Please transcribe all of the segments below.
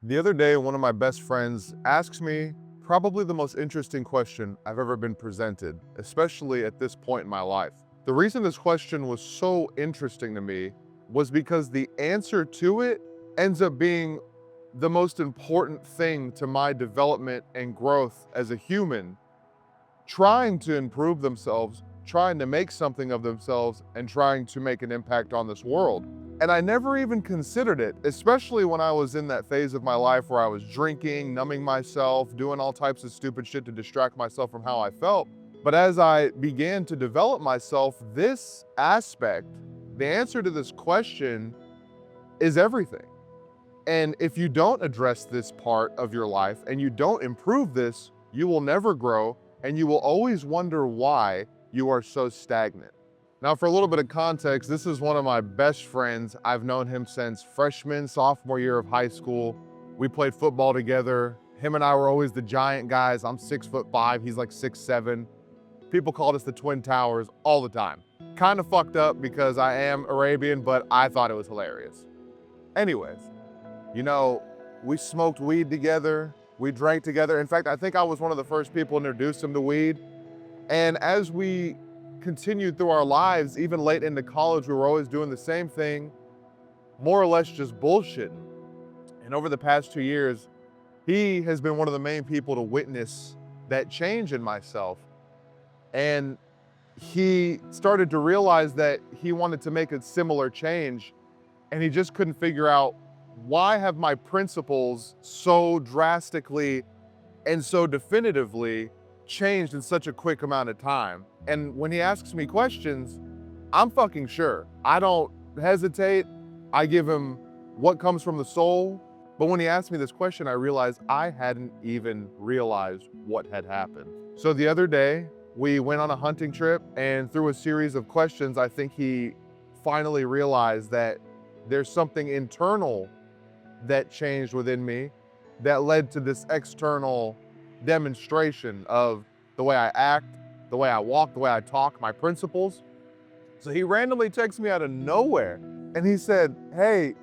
The other day, one of my best friends asked me probably the most interesting question I've ever been presented, especially at this point in my life. The reason this question was so interesting to me was because the answer to it ends up being the most important thing to my development and growth as a human, trying to improve themselves, trying to make something of themselves, and trying to make an impact on this world. And I never even considered it, especially when I was in that phase of my life where I was drinking, numbing myself, doing all types of stupid shit to distract myself from how I felt. But as I began to develop myself, this aspect, the answer to this question is everything. And if you don't address this part of your life and you don't improve this, you will never grow and you will always wonder why you are so stagnant. Now, for a little bit of context, this is one of my best friends. I've known him since freshman, sophomore year of high school. We played football together. Him and I were always the giant guys. I'm 6'5", he's like 6'7". People called us the Twin Towers all the time. Kind of fucked up because I am Arabian, but I thought it was hilarious. Anyways, you know, we smoked weed together. We drank together. In fact, I think I was one of the first people to introduce him to weed. And as we continued through our lives, even late into college, we were always doing the same thing, more or less just bullshitting. And over the past 2 years, he has been one of the main people to witness that change in myself. And he started to realize that he wanted to make a similar change, and he just couldn't figure out, why have my principles so drastically and so definitively changed in such a quick amount of time? And when he asks me questions, I'm fucking sure. I don't hesitate. I give him what comes from the soul. But when he asked me this question, I realized I hadn't even realized what had happened. So the other day, we went on a hunting trip, and through a series of questions, I think he finally realized that there's something internal that changed within me that led to this external demonstration of the way I act, the way I walk, the way I talk, my principles. So he randomly texted me out of nowhere and he said, "Hey,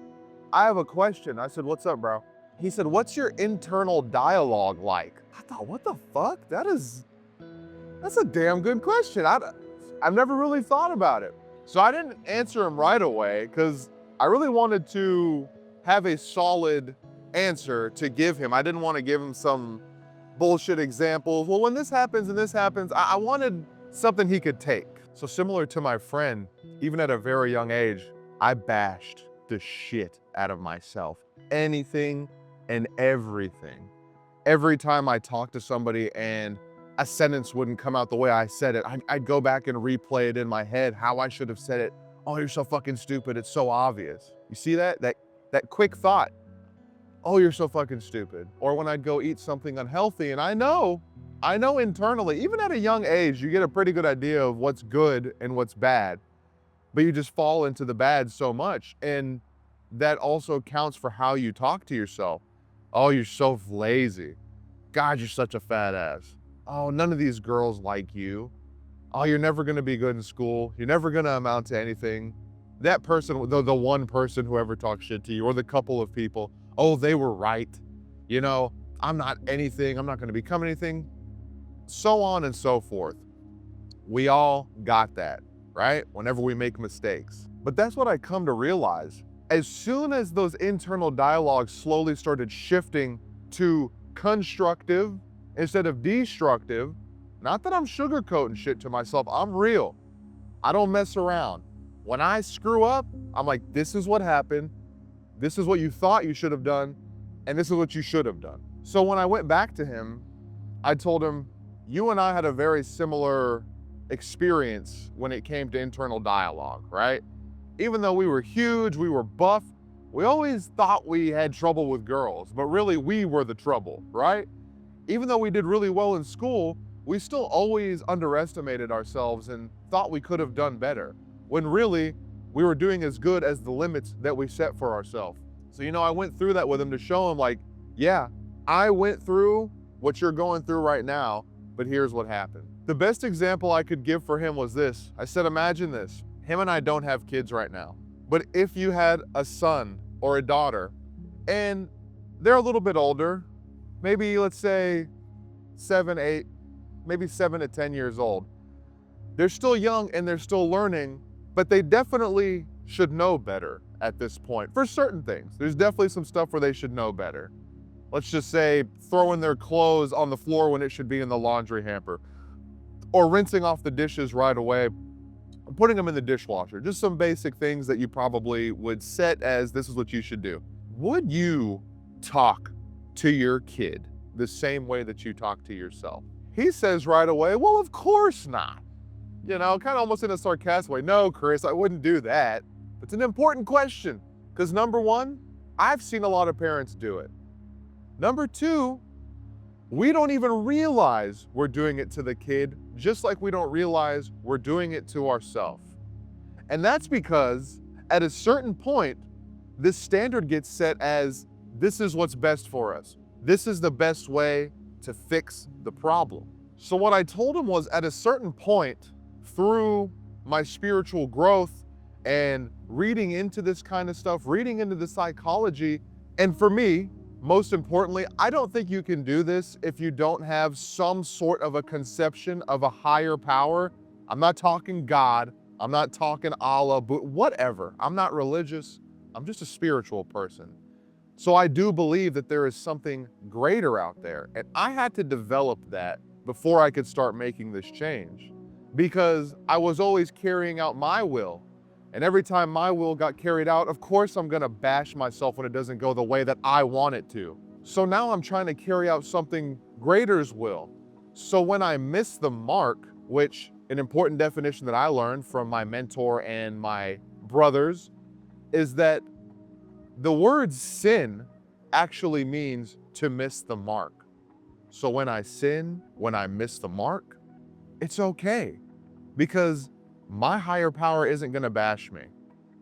I have a question." I said, "What's up, bro?" He said, "What's your internal dialogue like?" I thought, what the fuck? That's a damn good question. I've never really thought about it. So I didn't answer him right away because I really wanted to have a solid answer to give him. I didn't want to give him some bullshit examples. Well, when this happens and this happens, I wanted something he could take. So similar to my friend, even at a very young age, I bashed the shit out of myself. Anything and everything. Every time I talked to somebody and a sentence wouldn't come out the way I said it, I'd go back and replay it in my head, how I should have said it. "Oh, you're so fucking stupid. It's so obvious." You see that? That quick thought. "Oh, you're so fucking stupid." Or when I'd go eat something unhealthy, and I know internally, even at a young age, you get a pretty good idea of what's good and what's bad, but you just fall into the bad so much. And that also counts for how you talk to yourself. "Oh, you're so lazy. God, you're such a fat ass. Oh, none of these girls like you. Oh, you're never gonna be good in school. You're never gonna amount to anything." That person, the one person who ever talks shit to you, or the couple of people, "Oh, they were right. You know, I'm not anything. I'm not gonna become anything." So on and so forth. We all got that, right? Whenever we make mistakes. But that's what I come to realize. As soon as those internal dialogues slowly started shifting to constructive instead of destructive, not that I'm sugarcoating shit to myself, I'm real. I don't mess around. When I screw up, I'm like, this is what happened. This is what you thought you should have done. And this is what you should have done. So when I went back to him, I told him, "You and I had a very similar experience when it came to internal dialogue, right? Even though we were huge, we were buff, we always thought we had trouble with girls, but really we were the trouble, right? Even though we did really well in school, we still always underestimated ourselves and thought we could have done better, when really we were doing as good as the limits that we set for ourselves." So, I went through that with him to show him, like, yeah, I went through what you're going through right now, but here's what happened. The best example I could give for him was this. I said, imagine this. Him and I don't have kids right now, but if you had a son or a daughter and they're a little bit older, maybe let's say 7, 8, maybe 7 to 10 years old. They're still young and they're still learning, but they definitely should know better at this point for certain things. There's definitely some stuff where they should know better. Let's just say throwing their clothes on the floor when it should be in the laundry hamper, or rinsing off the dishes right away, putting them in the dishwasher. Just some basic things that you probably would set as this is what you should do. Would you talk to your kid the same way that you talk to yourself? He says right away, well, of course not. You know, kind of almost in a sarcastic way. No, Chris, I wouldn't do that. It's an important question because number one, I've seen a lot of parents do it. Number two, we don't even realize we're doing it to the kid, just like we don't realize we're doing it to ourselves. And that's because at a certain point, this standard gets set as this is what's best for us. This is the best way to fix the problem. So what I told him was at a certain point through my spiritual growth and reading into this kind of stuff, reading into the psychology, and for me, most importantly, I don't think you can do this if you don't have some sort of a conception of a higher power. I'm not talking God, I'm not talking Allah, but whatever. I'm not religious, I'm just a spiritual person. So I do believe that there is something greater out there. And I had to develop that before I could start making this change, because I was always carrying out my will. And every time my will got carried out, of course I'm gonna bash myself when it doesn't go the way that I want it to. So now I'm trying to carry out something greater's will. So when I miss the mark, which an important definition that I learned from my mentor and my brothers is that the word sin actually means to miss the mark. So when I sin, when I miss the mark, it's okay, because my higher power isn't gonna bash me.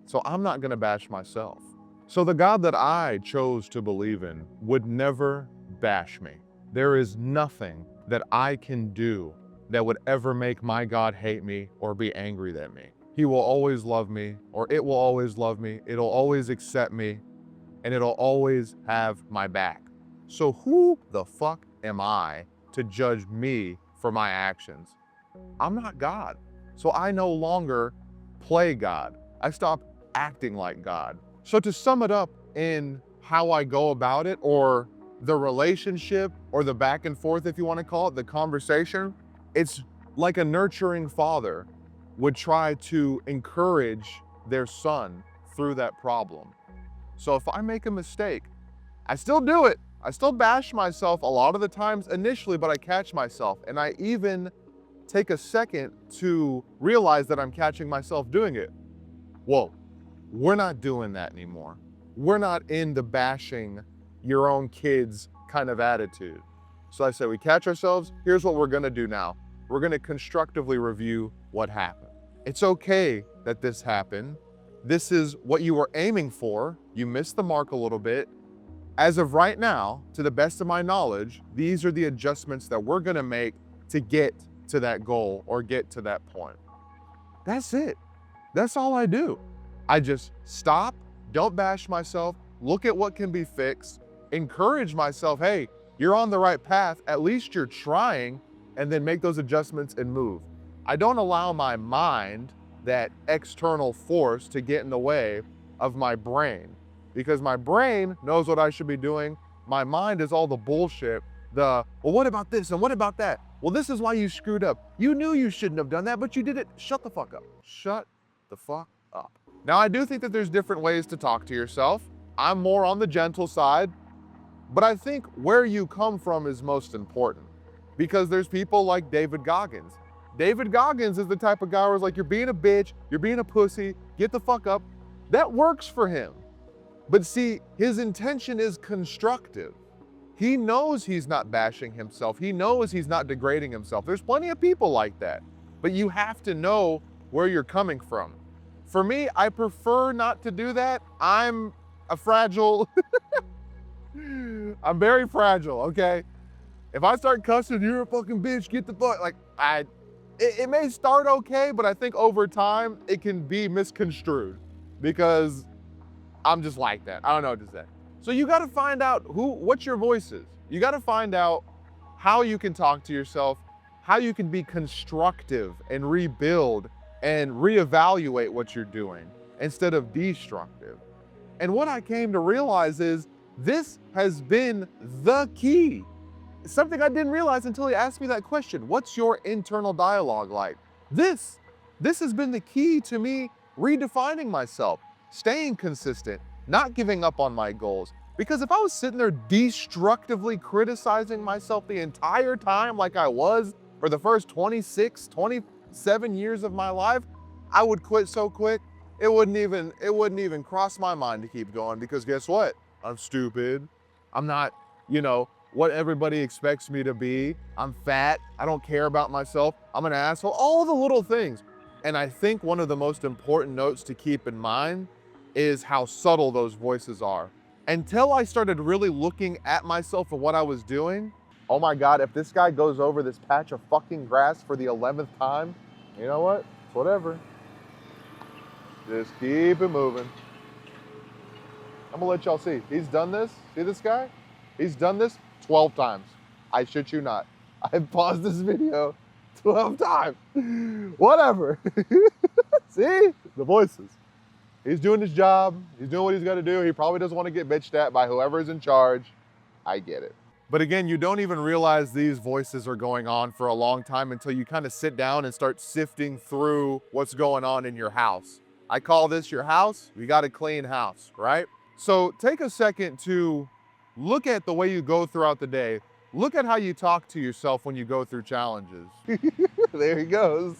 So I'm not gonna bash myself. So the God that I chose to believe in would never bash me. There is nothing that I can do that would ever make my God hate me or be angry at me. He will always love me, or it will always love me. It'll always accept me, and it'll always have my back. So who the fuck am I to judge me for my actions? I'm not God. So I no longer play God. I stop acting like God. So to sum it up in how I go about it, or the relationship, or the back and forth, if you want to call it, the conversation, it's like a nurturing father would try to encourage their son through that problem. So if I make a mistake, I still do it. I still bash myself a lot of the times initially, but I catch myself. And I even take a second to realize that I'm catching myself doing it. Whoa, we're not doing that anymore. We're not in the bashing your own kids kind of attitude. So I say we catch ourselves, here's what we're gonna do now. We're gonna constructively review what happened. It's okay that this happened. This is what you were aiming for. You missed the mark a little bit. As of right now, to the best of my knowledge, these are the adjustments that we're gonna make to get to that goal or get to that point. That's it. That's all I do. I just stop, don't bash myself, look at what can be fixed, encourage myself, hey, you're on the right path, at least you're trying, and then make those adjustments and move. I don't allow my mind, that external force, to get in the way of my brain, because my brain knows what I should be doing. My mind is all the bullshit, well, what about this and what about that? Well, this is why you screwed up. You knew you shouldn't have done that, but you did it. Shut the fuck up. Shut the fuck up. Now, I do think that there's different ways to talk to yourself. I'm more on the gentle side, but I think where you come from is most important, because there's people like David Goggins. David Goggins is the type of guy who's like, you're being a bitch, you're being a pussy, get the fuck up. That works for him. But see, his intention is constructive. He knows he's not bashing himself. He knows he's not degrading himself. There's plenty of people like that, but you have to know where you're coming from. For me, I prefer not to do that. I'm a fragile, I'm very fragile, okay? If I start cussing, you're a fucking bitch, get the fuck, like, it may start okay, but I think over time it can be misconstrued because I'm just like that. I don't know what to say. So you gotta find out what your voice is. You gotta find out how you can talk to yourself, how you can be constructive and rebuild and reevaluate what you're doing instead of destructive. And what I came to realize is this has been the key. Something I didn't realize until he asked me that question. What's your internal dialogue like? This has been the key to me redefining myself, staying consistent, not giving up on my goals. Because if I was sitting there destructively criticizing myself the entire time like I was for the first 26, 27 years of my life, I would quit so quick. It wouldn't even cross my mind to keep going, because guess what? I'm stupid. I'm not, what everybody expects me to be. I'm fat. I don't care about myself. I'm an asshole. All the little things. And I think one of the most important notes to keep in mind is how subtle those voices are. Until I started really looking at myself and what I was doing, oh my God, if this guy goes over this patch of fucking grass for the 11th time, you know what? It's whatever. Just keep it moving. I'm gonna let y'all see. He's done this. See this guy? He's done this 12 times. I shit you not. I've paused this video 12 times. Whatever. See? The voices. He's doing his job. He's doing what he's got to do. He probably doesn't want to get bitched at by whoever's in charge. I get it. But again, you don't even realize these voices are going on for a long time until you kind of sit down and start sifting through what's going on in your house. I call this your house. We got a clean house, right? So take a second to look at the way you go throughout the day. Look at how you talk to yourself when you go through challenges. There he goes.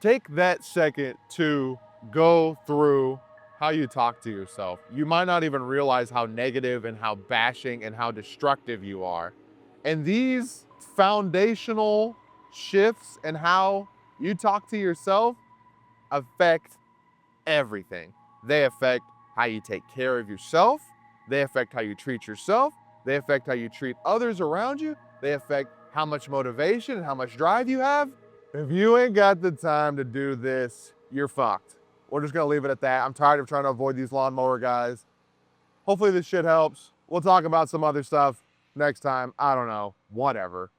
Take that second to go through how you talk to yourself. You might not even realize how negative and how bashing and how destructive you are. And these foundational shifts in how you talk to yourself affect everything. They affect how you take care of yourself. They affect how you treat yourself. They affect how you treat others around you. They affect how much motivation and how much drive you have. If you ain't got the time to do this, you're fucked. We're just gonna leave it at that. I'm tired of trying to avoid these lawnmower guys. Hopefully this shit helps. We'll talk about some other stuff next time. I don't know, whatever.